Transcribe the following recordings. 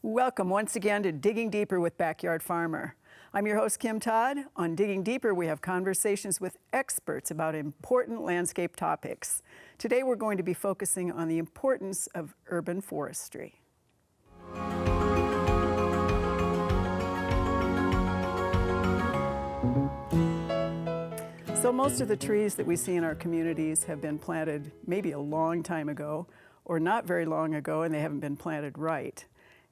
Welcome once again to Digging Deeper with Backyard Farmer. I'm your host, Kim Todd. On Digging Deeper, we have conversations with experts about important landscape topics. Today, we're going to be focusing on the importance of urban forestry. So most of the trees that we see in our communities have been planted maybe a long time ago or not very long ago, and they haven't been planted right.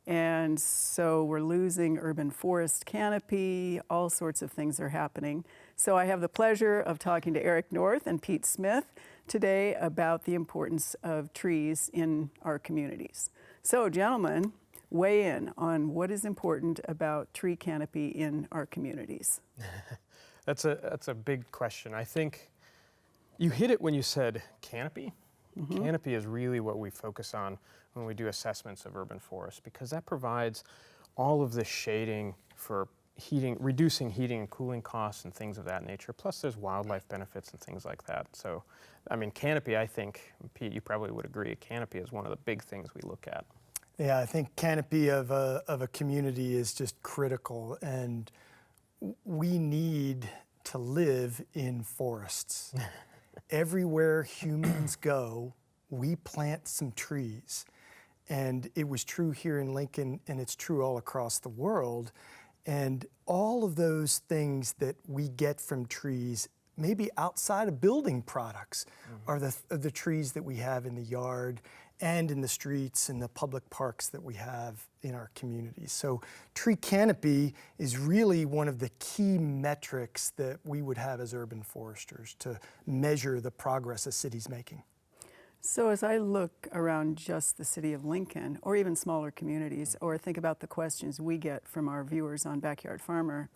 And so we're losing urban forest canopy, all sorts of things are happening. So I have the pleasure of talking to Eric North and Pete Smith today about the importance of trees in our communities. So gentlemen, weigh in on what is important about tree canopy in our communities. That's a big question. I think you hit it when you said canopy. Mm-hmm. Canopy is really what we focus on when we do assessments of urban forests, because that provides all of the shading for heating, reducing heating and cooling costs and things of that nature. Plus there's wildlife benefits and things like that. So, I mean, canopy, I think, Pete, you probably would agree, canopy is one of the big things we look at. Yeah, I think canopy of a community is just critical, and we need to live in forests. Everywhere humans go, we plant some trees. And it was true here in Lincoln, and it's true all across the world. And all of those things that we get from trees, maybe outside of building products, are the trees that we have in the yard and in the streets and the public parks that we have in our communities. So tree canopy is really one of the key metrics that we would have as urban foresters to measure the progress a city's making. So as I look around just the city of Lincoln, or even smaller communities, or think about the questions we get from our viewers on Backyard Farmer,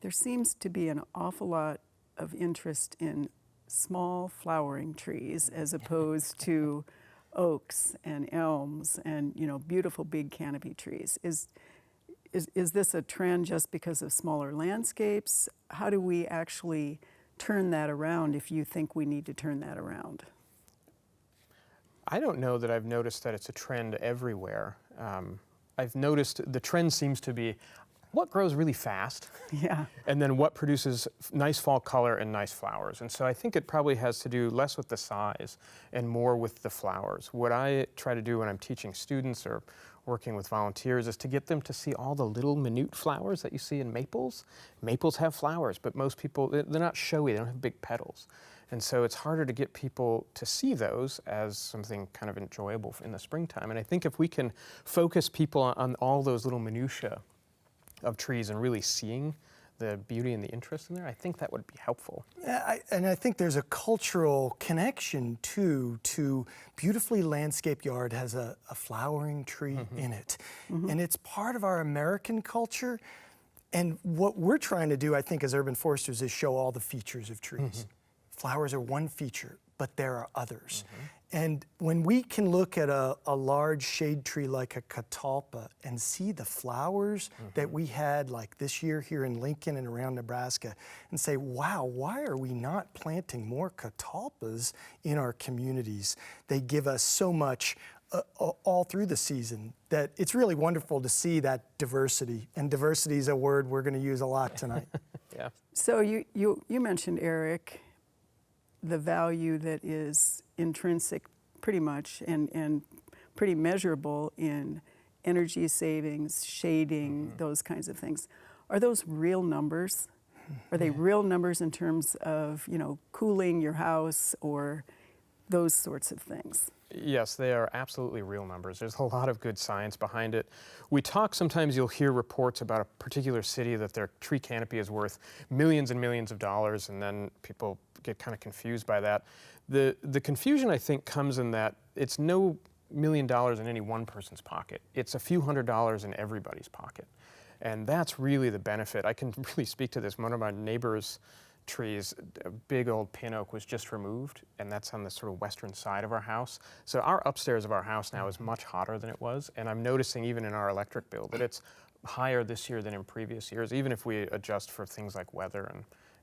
there seems to be an awful lot of interest in small flowering trees as opposed to oaks and elms and, you know, beautiful big canopy trees. Is this a trend just because of smaller landscapes? How do we actually turn that around if you think we need to turn that around? I don't know that I've noticed that it's a trend everywhere. I've noticed the trend seems to be what grows really fast, yeah, and then what produces nice fall color and nice flowers. And so I think it probably has to do less with the size and more with the flowers. What I try to do when I'm teaching students or working with volunteers is to get them to see all the little minute flowers that you see in maples. Maples have flowers, but most people, they're not showy, they don't have big petals. And so it's harder to get people to see those as something kind of enjoyable in the springtime. And I think if we can focus people on all those little minutiae of trees and really seeing the beauty and the interest in there, I think that would be helpful. And I think there's a cultural connection too, to beautifully landscaped yard has a flowering tree in it. And it's part of our American culture. And what we're trying to do, I think, as urban foresters is show all the features of trees. Flowers are one feature, but there are others. And when we can look at a large shade tree like a catalpa and see the flowers that we had like this year here in Lincoln and around Nebraska and say, wow, why are we not planting more catalpas in our communities? They give us so much all through the season that it's really wonderful to see that diversity. And diversity is a word we're going to use a lot tonight. Yeah. So you mentioned, Eric, the value that is intrinsic pretty much and pretty measurable in energy savings, shading, those kinds of things. Are those real numbers? Are they real numbers in terms of, you know, cooling your house or those sorts of things? Yes, they are absolutely real numbers. There's a lot of good science behind it. We talk, sometimes you'll hear reports about a particular city that their tree canopy is worth millions and millions of dollars, and then people get kind of confused by that. The confusion, I think, comes in that it's no $1 million in any one person's pocket. It's a few $100s in everybody's pocket. And that's really the benefit. I can really speak to this. One of my neighbor's trees, a big old pin oak, was just removed, and that's on the sort of western side of our house. So our upstairs of our house now is much hotter than it was, and I'm noticing even in our electric bill that it's higher this year than in previous years, even if we adjust for things like weather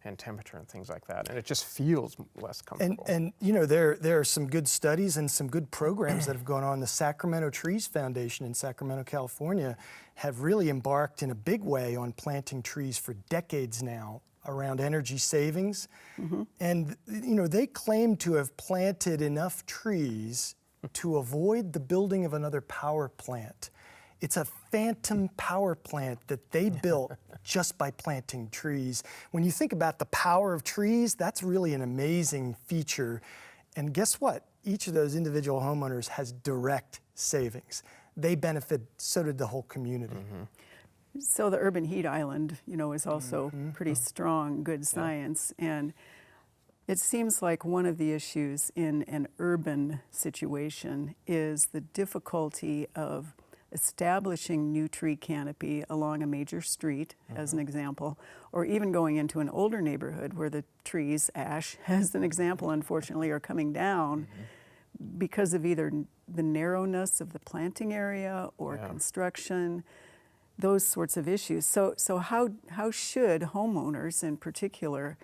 and temperature and things like that. And it just feels less comfortable. And you know, there are some good studies and some good programs that have gone on. The Sacramento Trees Foundation in Sacramento, California, have really embarked in a big way on planting trees for decades now around energy savings. And you know, they claim to have planted enough trees to avoid the building of another power plant. It's a phantom power plant that they built just by planting trees. When you think about the power of trees, that's really an amazing feature. And guess what? Each of those individual homeowners has direct savings. They benefit, so did the whole community. So the urban heat island, you know, is also pretty strong, good science. And it seems like one of the issues in an urban situation is the difficulty of establishing new tree canopy along a major street, as an example, or even going into an older neighborhood where the trees, ash, as an example, unfortunately, are coming down because of either the narrowness of the planting area or construction, those sorts of issues. So how should homeowners in particular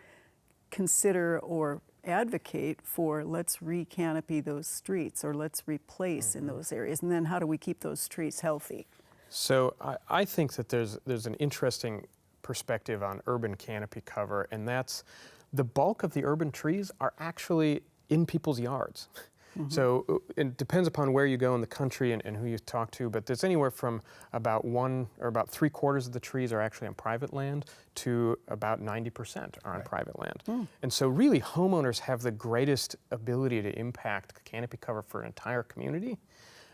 consider or advocate for let's re-canopy those streets or let's replace in those areas? And then how do we keep those trees healthy? So I think that there's an interesting perspective on urban canopy cover, and that's the bulk of the urban trees are actually in people's yards. So it depends upon where you go in the country and who you talk to, but there's anywhere from about 3/4 of the trees are actually on private land to about 90% are on private land. And so really homeowners have the greatest ability to impact canopy cover for an entire community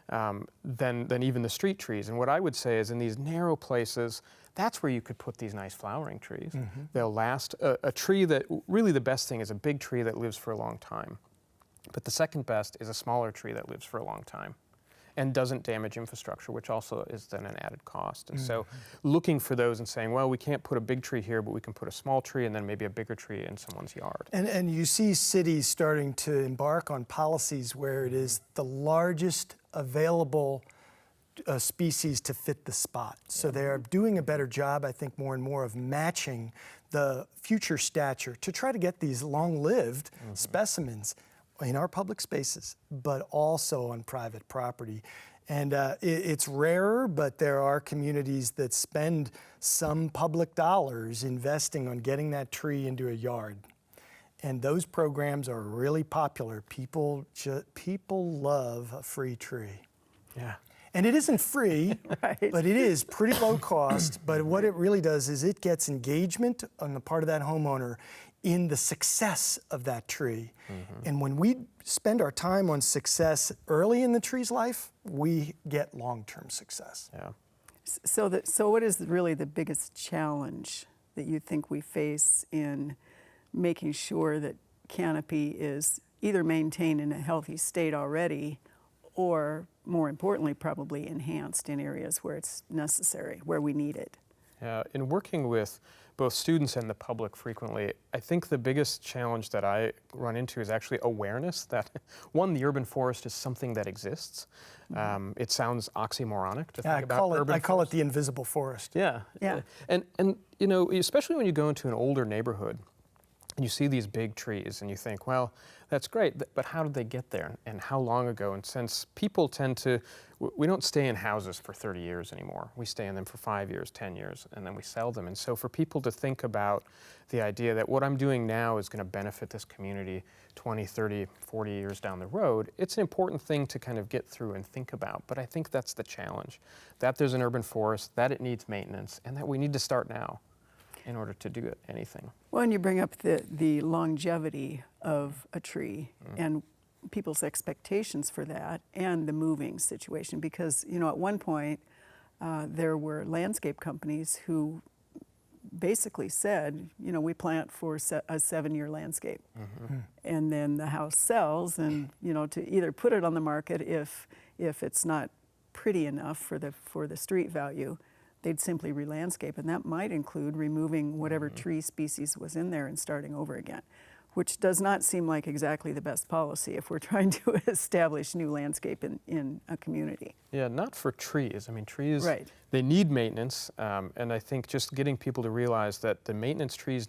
than even the street trees. And what I would say is in these narrow places, that's where you could put these nice flowering trees. They'll last. A tree that, really the best thing is a big tree that lives for a long time. But the second best is a smaller tree that lives for a long time and doesn't damage infrastructure, which also is then an added cost. And so looking for those and saying, well, we can't put a big tree here, but we can put a small tree and then maybe a bigger tree in someone's yard. And you see cities starting to embark on policies where it is the largest available species to fit the spot. So they're doing a better job, I think, more and more of matching the future stature to try to get these long-lived specimens in our public spaces, but also on private property. And it's rarer, but there are communities that spend some public dollars investing on getting that tree into a yard. And those programs are really popular. People love a free tree. Yeah. And it isn't free, but it is pretty low cost. But what it really does is it gets engagement on the part of that homeowner in the success of that tree. And when we spend our time on success early in the tree's life, we get long-term success. Yeah. So what is really the biggest challenge that you think we face in making sure that canopy is either maintained in a healthy state already or, more importantly, probably enhanced in areas where it's necessary, where we need it? In working with both students and the public frequently, I think the biggest challenge that I run into is actually awareness that, one, the urban forest is something that exists. It sounds oxymoronic to think about urban forest. I call it the invisible forest. Yeah. And you know, especially when you go into an older neighborhood and you see these big trees and you think, well, that's great, but how did they get there and how long ago? And since people tend to, we don't stay in houses for 30 years anymore. We stay in them for 5 years, 10 years, and then we sell them. And so for people to think about the idea that what I'm doing now is going to benefit this community 20, 30, 40 years down the road, it's an important thing to kind of get through and think about. But I think that's the challenge, that there's an urban forest, that it needs maintenance, and that we need to start now in order to do anything. Well, and you bring up the longevity of a tree and people's expectations for that and the moving situation, because, you know, at one point there were landscape companies who basically said, you know, we plant for a 7-year landscape. And then the house sells, and, you know, to either put it on the market if it's not pretty enough for the street value, they'd simply re-landscape, and that might include removing whatever tree species was in there and starting over again, which does not seem like exactly the best policy if we're trying to establish new landscape in a community. Yeah, not for trees. I mean, trees, they need maintenance, and I think just getting people to realize that the maintenance trees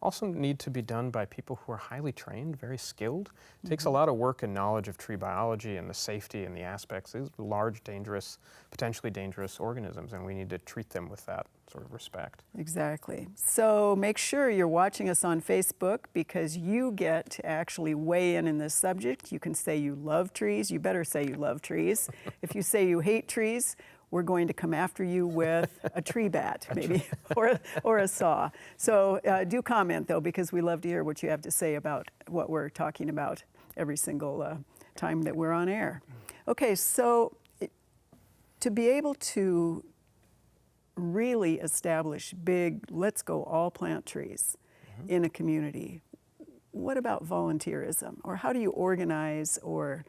also need to be done by people who are highly trained, very skilled. It takes a lot of work and knowledge of tree biology and the safety and the aspects. These are large, dangerous, potentially dangerous organisms, and we need to treat them with that sort of respect. Exactly. So make sure you're watching us on Facebook, because you get to actually weigh in this subject. You can say you love trees. You better say you love trees. If you say you hate trees, we're going to come after you with a tree bat, maybe, or a saw. So do comment, though, because we love to hear what you have to say about what we're talking about every single time that we're on air. Okay, so to be able to really establish big, let's go all plant trees in a community, what about volunteerism? Or how do you organize or,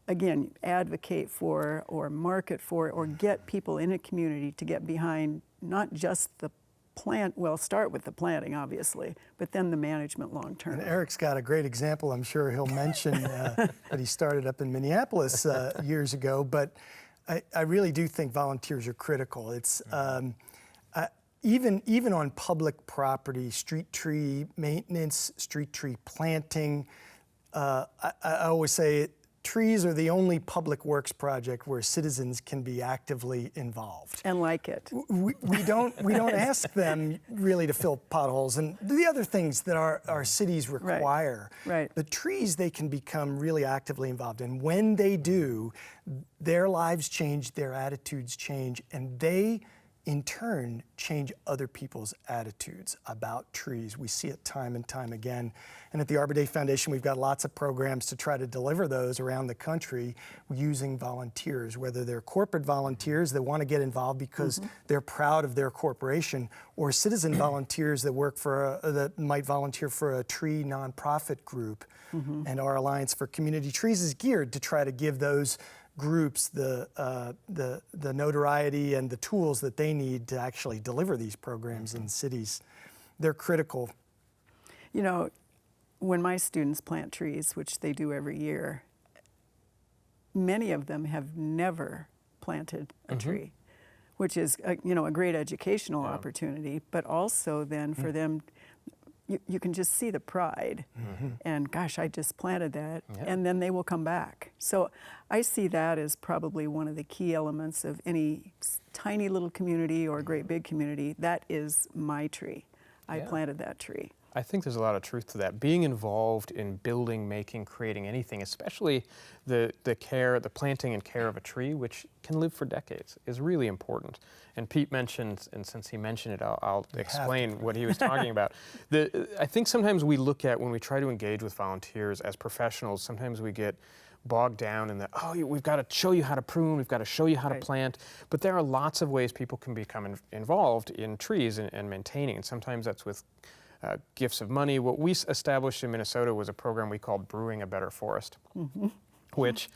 again, advocate for or market for or get people in a community to get behind not just the plant, well, start with the planting, obviously, but then the management long term? And Eric's got a great example. I'm sure he'll mention that he started up in Minneapolis years ago, but I really do think volunteers are critical. It's even on public property, street tree maintenance, street tree planting. I always say trees are the only public works project where citizens can be actively involved. And like it. We don't ask them really to fill potholes and the other things that our cities require. Right. But trees, they can become really actively involved. And when they do, their lives change, their attitudes change, and they in turn change other people's attitudes about trees. We see it time and time again. And at the Arbor Day Foundation, we've got lots of programs to try to deliver those around the country using volunteers, whether they're corporate volunteers that want to get involved because they're proud of their corporation, or citizen volunteers that that might volunteer for a tree nonprofit group. And our Alliance for Community Trees is geared to try to give those groups the notoriety and the tools that they need to actually deliver these programs in cities. They're critical. You know, when my students plant trees, which they do every year, many of them have never planted a tree, which is a great educational opportunity, but also then for them, you can just see the pride and gosh, I just planted that, and then they will come back. So I see that as probably one of the key elements of any tiny little community or great big community. That is my tree. I planted that tree. I think there's a lot of truth to that. Being involved in building, making, creating anything, especially the planting and care of a tree, which can live for decades, is really important. And Pete mentioned, and since he mentioned it, I'll explain what he was talking about. I think sometimes we look at, when we try to engage with volunteers as professionals, sometimes we get bogged down in we've got to show you how to prune, we've got to show you how to plant. But there are lots of ways people can become involved in trees and maintaining, and sometimes that's with gifts of money. What we established in Minnesota was a program we called Brewing a Better Forest, which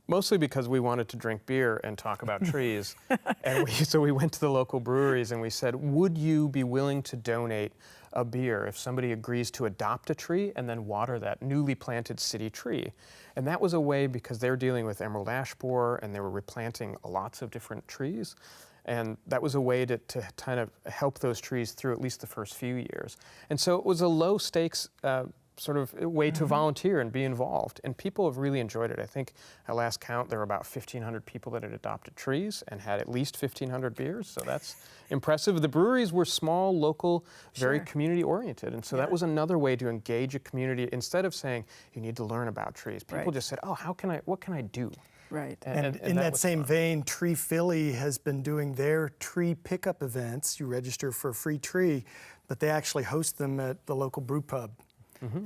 mostly because we wanted to drink beer and talk about trees. And so we went to the local breweries and we said, would you be willing to donate a beer if somebody agrees to adopt a tree and then water that newly planted city tree? And that was a way, because they're dealing with emerald ash borer and they were replanting lots of different trees. And that was a way to kind of help those trees through at least the first few years. And so it was a low stakes sort of way to volunteer and be involved. And people have really enjoyed it. I think at last count, there were about 1,500 people that had adopted trees and had at least 1,500 beers. So that's impressive. The breweries were small, local, very community oriented. And so that was another way to engage a community. Instead of saying, you need to learn about trees, people just said, oh, what can I do? Right. And in that same vein, Tree Philly has been doing their tree pickup events. You register for a free tree, but they actually host them at the local brew pub.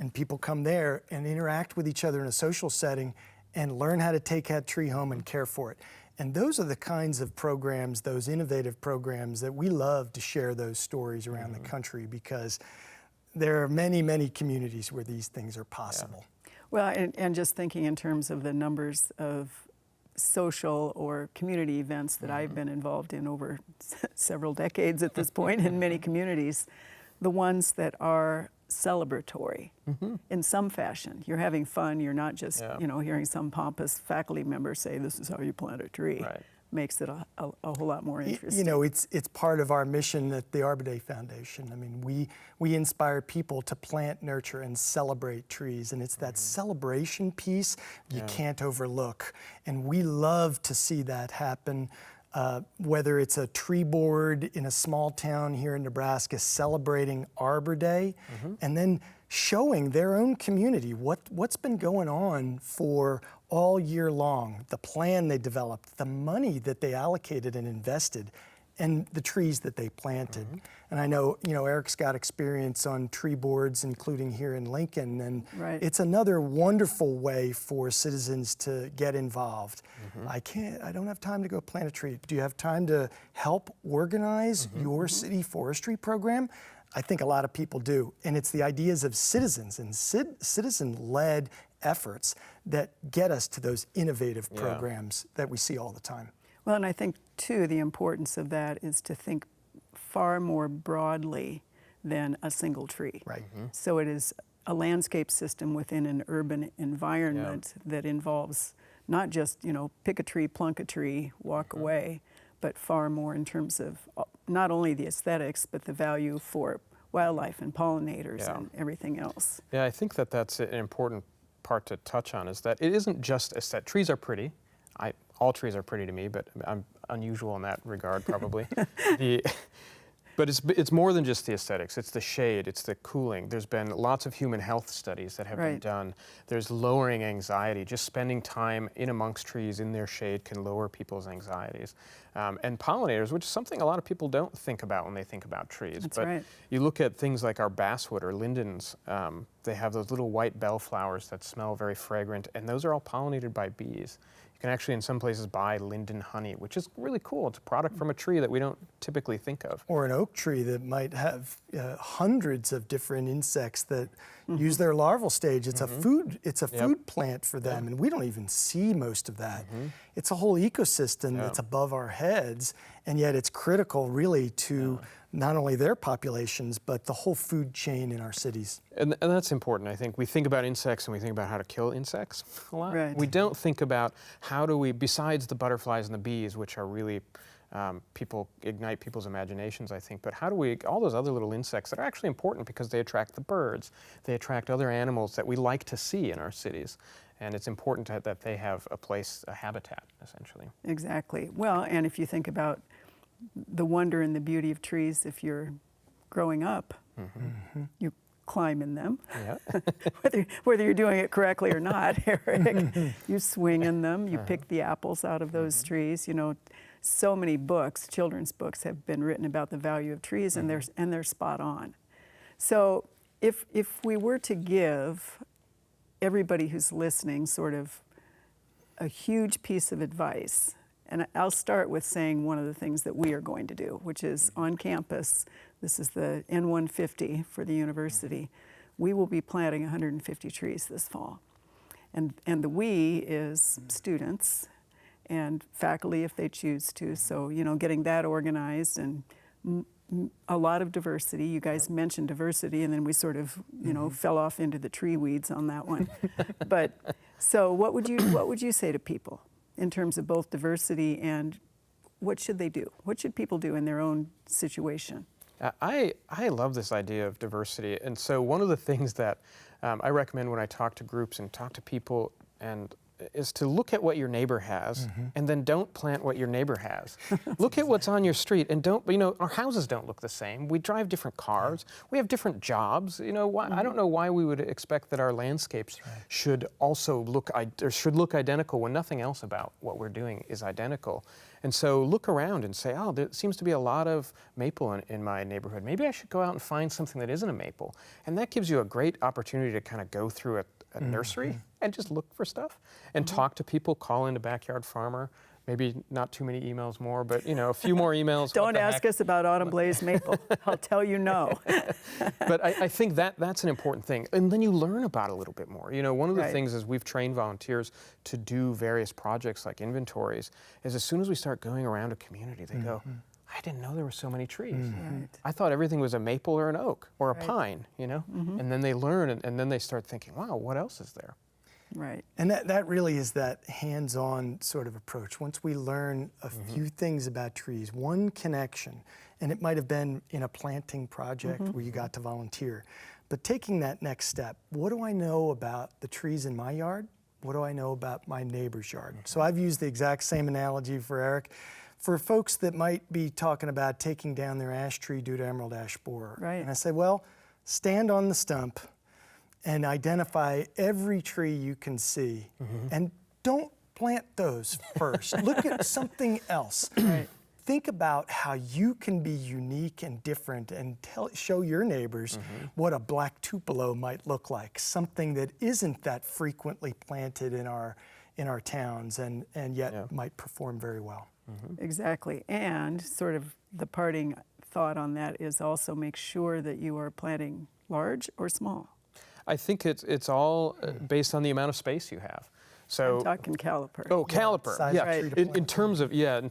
And people come there and interact with each other in a social setting and learn how to take that tree home and care for it. And those are the kinds of programs, those innovative programs, that we love to share those stories around the country, because there are many, many communities where these things are possible. Well, and just thinking in terms of the numbers of social or community events that I've been involved in over several decades at this point in many communities, the ones that are celebratory in some fashion. You're having fun. You're not just hearing some pompous faculty member say, this is how you plant a tree. makes it a whole lot more interesting. You know, it's part of our mission at the Arbor Day Foundation. I mean, we inspire people to plant, nurture, and celebrate trees, and it's that celebration piece you can't overlook. And we love to see that happen. Whether it's a tree board in a small town here in Nebraska celebrating Arbor Day, and then showing their own community what's been going on for all year long, the plan they developed, the money that they allocated and invested, and the trees that they planted. And I know, you know, Eric's got experience on tree boards, including here in Lincoln, and it's another wonderful way for citizens to get involved. I don't have time to go plant a tree. Do you have time to help organize your city forestry program? I think a lot of people do. And it's the ideas of citizens and citizen-led efforts that get us to those innovative programs that we see all the time. Well, and I think, too, the importance of that is to think far more broadly than a single tree. Right. So it is a landscape system within an urban environment that involves not just, you know, pick a tree, plunk a tree, walk away, but far more in terms of not only the aesthetics, but the value for wildlife and pollinators and everything else. Yeah, I think that that's an important part to touch on, is that it isn't just aesthetic. Trees are pretty. All trees are pretty to me, but I'm unusual in that regard, probably. But it's more than just the aesthetics. It's the shade, it's the cooling. There's been lots of human health studies that have been done. There's lowering anxiety. Just spending time in amongst trees in their shade can lower people's anxieties. And pollinators, which is something a lot of people don't think about when they think about trees. That's but you look at things like our basswood or lindens, they have those little white bellflowers that smell very fragrant, and those are all pollinated by bees. You can actually, in some places, buy linden honey, which is really cool. It's a product from a tree that we don't typically think of. Or an oak tree that might have hundreds of different insects that use their larval stage. It's a food plant for them, and we don't even see most of that. It's a whole ecosystem that's above our heads, and yet it's critical, really, to not only their populations, but the whole food chain in our cities. And that's important, I think. We think about insects and we think about how to kill insects a lot. We don't think about how do we, besides the butterflies and the bees, which are really, ignite people's imaginations, I think, but how do we, all those other little insects that are actually important because they attract the birds, they attract other animals that we like to see in our cities. And it's important that they have a place, a habitat, essentially. Exactly. Well, and if you think about the wonder and the beauty of trees, if you're growing up, you climb in them, whether you're doing it correctly or not, Eric. You swing in them, you pick the apples out of those trees. You know, so many books, children's books, have been written about the value of trees, and they're spot on. So if we were to give everybody who's listening sort of a huge piece of advice, and I'll start with saying one of the things that we are going to do, which is on campus, this is the N150 for the university, we will be planting 150 trees this fall. And the we is students and faculty if they choose to. So, you know, getting that organized and a lot of diversity. You guys mentioned diversity, and then we sort of, you know, fell off into the tree weeds on that one. But so what would you say to people in terms of both diversity and what should they do? What should people do in their own situation? I love this idea of diversity. And so one of the things that I recommend when I talk to groups and talk to people is to look at what your neighbor has and then don't plant what your neighbor has. Look at what's on your street and don't, you know, our houses don't look the same. We drive different cars. We have different jobs. You know, I don't know why we would expect that our landscapes should also look identical when nothing else about what we're doing is identical. And so look around and say, oh, there seems to be a lot of maple in my neighborhood. Maybe I should go out and find something that isn't a maple. And that gives you a great opportunity to kind of go through a nursery and just look for stuff and talk to people, call into Backyard Farmer. Maybe not too many emails more, but, you know, a few more emails. Don't ask us about autumn blaze maple. I'll tell you no. But I think that's an important thing. And then you learn about it a little bit more. You know, one of the things is we've trained volunteers to do various projects like inventories, is as soon as we start going around a community, they go, I didn't know there were so many trees. I thought everything was a maple or an oak or a pine, you know? And then they learn and then they start thinking, wow, what else is there? Right. And that really is that hands-on sort of approach. Once we learn a few things about trees, one connection, and it might have been in a planting project where you got to volunteer, but taking that next step, what do I know about the trees in my yard? What do I know about my neighbor's yard? So I've used the exact same analogy for Eric. For folks that might be talking about taking down their ash tree due to emerald ash borer. Right. And I say, well, stand on the stump and identify every tree you can see, and don't plant those first. Look at something else. Right. Think about how you can be unique and different and show your neighbors what a black tupelo might look like, something that isn't that frequently planted in our towns and yet might perform very well. Exactly. And sort of the parting thought on that is also make sure that you are planting large or small. I think it's all based on the amount of space you have. So I'm talking caliper. Oh, caliper. size Yeah. of tree to In plant.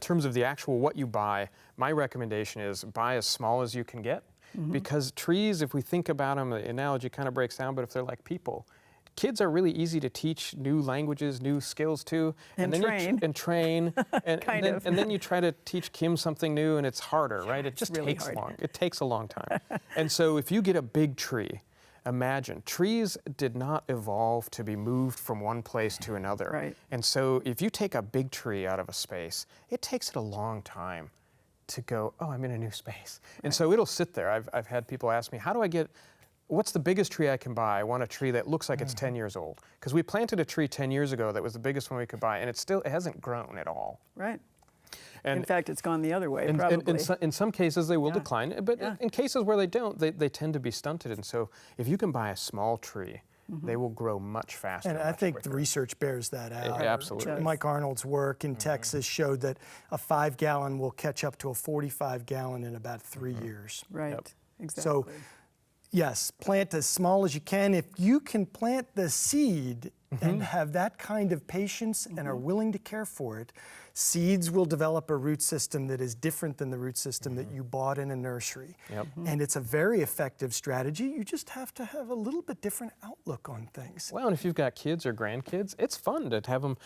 terms of the actual what you buy, my recommendation is buy as small as you can get, because trees, if we think about them, the analogy kind of breaks down. But if they're like people, kids are really easy to teach new languages, new skills to, And then train. and then you try to teach Kim something new, and it's harder, right? It just really takes hard. long. It takes a long time. And so if you get a big tree. Imagine, trees did not evolve to be moved from one place to another. Right. And so if you take a big tree out of a space, it takes it a long time to go, oh, I'm in a new space. And so it'll sit there. I've had people ask me, what's the biggest tree I can buy? I want a tree that looks like it's 10 years old. Because we planted a tree 10 years ago that was the biggest one we could buy, and it hasn't grown at all. Right. And In fact, it's gone the other way, in, probably. in some cases, they will Yeah. decline, but Yeah. in cases where they don't, they tend to be stunted. And so if you can buy a small tree, they will grow much faster. And I much think the quicker. research bears that out. absolutely does. Mike Arnold's work in Texas showed that a 5-gallon will catch up to a 45-gallon in about 3 years. Right. Yep. Exactly. So, yes, plant as small as you can. If you can plant the seed and have that kind of patience and are willing to care for it, seeds will develop a root system that is different than the root system that you bought in a nursery. Yep. And it's a very effective strategy. You just have to have a little bit different outlook on things. Well, and if you've got kids or grandkids, it's fun to have them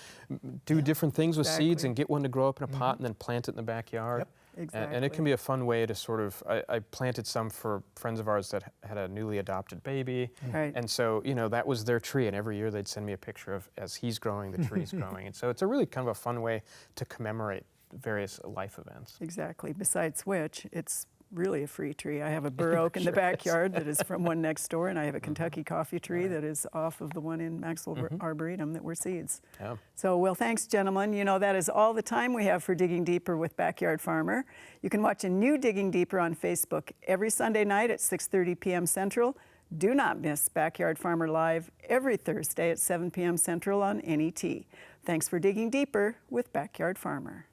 do different things with seeds Exactly. and get one to grow up in a pot and then plant it in the backyard. Yep. And it can be a fun way to sort of, I planted some for friends of ours that had a newly adopted baby. Right. And so, that was their tree. And every year they'd send me a picture of as he's growing, the tree's growing. And so it's a really kind of a fun way to commemorate various life events. Exactly. Besides which, it's really a free tree. I have a bur oak in the backyard that is from one next door, and I have a Kentucky coffee tree that is off of the one in Maxwell Arboretum that were seeds. Yeah. So, well, thanks, gentlemen. That is all the time we have for Digging Deeper with Backyard Farmer. You can watch a new Digging Deeper on Facebook every Sunday night at 6:30 p.m. Central. Do not miss Backyard Farmer Live every Thursday at 7 p.m. Central on NET. Thanks for digging deeper with Backyard Farmer.